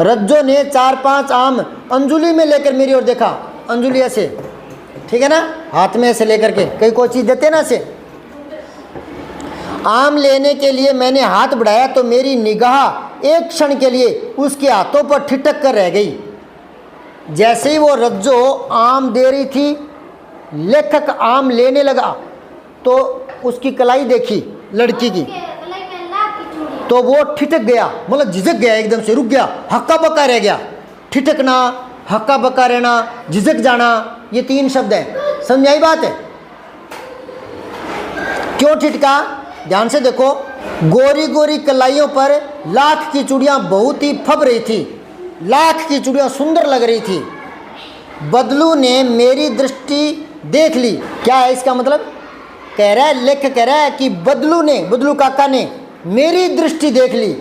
रज्जो ने 4-5 आम अंजुली में लेकर मेरी ओर देखा। अंजुली ऐसे, ठीक है ना, हाथ में ऐसे लेकर के, कई कोई चीज़ देते ना ऐसे। आम लेने के लिए मैंने हाथ बढ़ाया तो मेरी निगाह एक क्षण के लिए उसके हाथों पर ठिठक कर रह गई। जैसे ही वो रज्जो आम दे रही थी, लेखक आम लेने लगा तो उसकी कलाई देखी लड़की की, तो वो ठिठक गया, मतलब झिझक गया, एकदम से रुक गया, हक्का बक्का रह गया। ठिठकना, हक्का बक्का रहना, झिझक जाना, ये 3 शब्द हैं। समझ आई बात है? क्यों ठिठका? ध्यान से देखो, गोरी गोरी कलाइयों पर लाख की चूड़ियां बहुत ही फब रही थी, लाख की चूड़ियां सुंदर लग रही थी। बदलू ने मेरी दृष्टि देख ली। क्या है इसका मतलब? कह रहा है, लेखक कह रहा है कि बदलू ने, बदलू काका ने मेरी दृष्टि देख ली।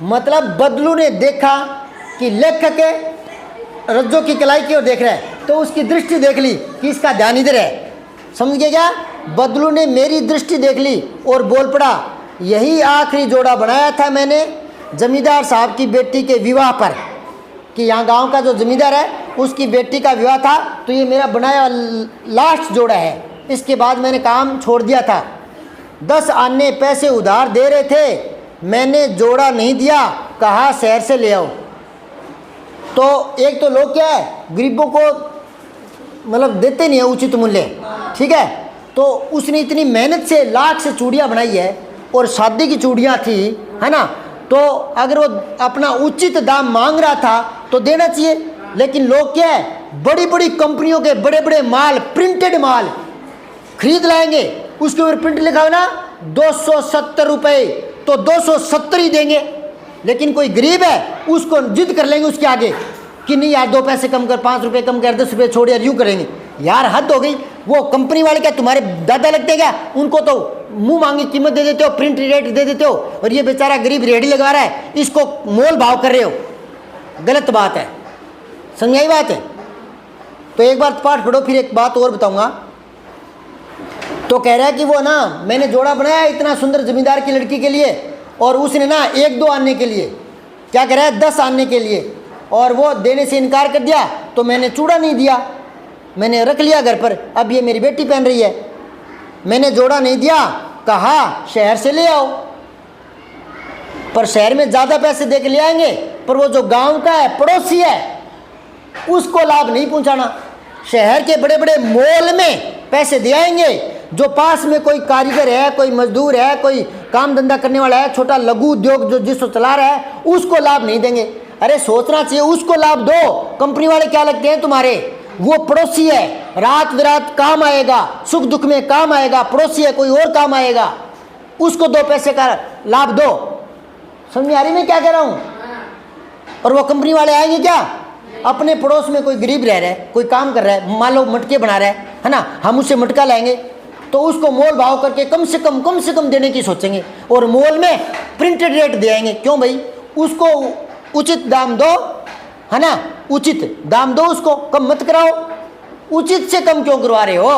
मतलब बदलू ने देखा कि लेखक रज्जो की कलाई की ओर देख रहा है, तो उसकी दृष्टि देख ली कि इसका ध्यान इधर है। समझ गए क्या? बदलू ने मेरी दृष्टि देख ली और बोल पड़ा, यही आखिरी जोड़ा बनाया था मैंने जमींदार साहब की बेटी के विवाह पर, कि यहाँ गांव का जो जमींदार है उसकी बेटी का विवाह था, तो ये मेरा बनाया लास्ट जोड़ा है। इसके बाद मैंने काम छोड़ दिया था। 10 आने पैसे उधार दे रहे थे, मैंने जोड़ा नहीं दिया, कहा शहर से ले आओ। तो एक तो लोग क्या है, गरीबों को मतलब देते नहीं है उचित मूल्य, ठीक है। तो उसने इतनी मेहनत से लाख से चूड़ियाँ बनाई है, और शादी की चूड़ियाँ थी, है ना, तो अगर वो अपना उचित दाम मांग रहा था तो देना चाहिए। लेकिन लोग क्या है, बड़ी बड़ी कंपनियों के बड़े बड़े माल, प्रिंटेड माल खरीद लाएंगे, उसके ऊपर प्रिंट लिखा हो ना 270 रुपये, तो 270 ही देंगे। लेकिन कोई गरीब है उसको जिद कर लेंगे उसके आगे कि नहीं यार 2 पैसे कम कर, 5 रुपये कम कर, 10 रुपये छोड़, यार यूँ करेंगे। यार हद हो गई। वो कंपनी वाले क्या तुम्हारे दादा लगते क्या? उनको तो मुंह मांगी कीमत दे देते हो, प्रिंट रेट दे देते हो, और ये बेचारा गरीब रेडी लगा रहा है, इसको मोल भाव कर रहे हो। गलत बात है। समझ आई बात है? तो एक बार पाठ पढ़ो, फिर एक बात और बताऊंगा। तो कह रहा है कि वो ना, मैंने जोड़ा बनाया इतना सुंदर जमींदार की लड़की के लिए, और उसने ना 1-2 आने के लिए, क्या कह रहा है, 10 आने के लिए, और वो देने से इनकार कर दिया, तो मैंने चूड़ा नहीं दिया, मैंने रख लिया घर पर। अब ये मेरी बेटी पहन रही है, मैंने जोड़ा नहीं दिया, कहा शहर से ले आओ। पर शहर में ज़्यादा पैसे दे के ले आएंगे, पर वो जो गांव का है, पड़ोसी है, उसको लाभ नहीं पहुंचाना। शहर के बड़े बड़े मॉल में पैसे दे आएंगे, जो पास में कोई कारीगर है, कोई मजदूर है, कोई काम धंधा करने वाला है, छोटा लघु उद्योग जो जिसको चला रहा है, उसको लाभ नहीं देंगे। अरे सोचना चाहिए, उसको लाभ दो। कंपनी वाले क्या लगते हैं तुम्हारे? वो पड़ोसी है, रात बिरात काम आएगा, सुख दुख में काम आएगा, पड़ोसी है, कोई और काम आएगा, उसको 2 पैसे का लाभ दो। समझ आ रही मैं क्या कह रहा हूँ? और वो कंपनी वाले आएंगे क्या? अपने पड़ोस में कोई गरीब रह रहा है, कोई काम कर रहा है, मान लो मटके बना रहा है ना, हम उससे मटका लाएंगे तो उसको मोल भाव करके कम से कम देने की सोचेंगे, और मोल में प्रिंटेड रेट दे आएंगे। क्यों भाई? उसको उचित दाम दो, है ना, उचित दाम दो, उसको कम मत कराओ। उचित से कम क्यों करवा रहे हो?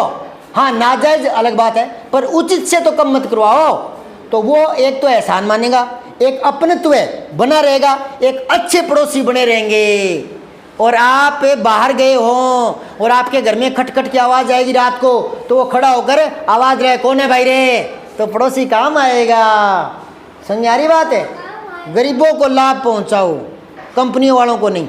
हाँ, नाजायज अलग बात है, पर उचित से तो कम मत करवाओ। तो वो एक तो एहसान मानेगा, एक अपनत्व बना रहेगा, एक अच्छे पड़ोसी बने रहेंगे। और आप बाहर गए हो और आपके घर में खटखट की आवाज़ आएगी रात को, तो वो खड़ा होकर आवाज़ रहे, कौन है भाई रे, तो पड़ोसी काम आएगा। समझ आ रही बात है? गरीबों को लाभ पहुंचाओ, कंपनियों वालों को नहीं।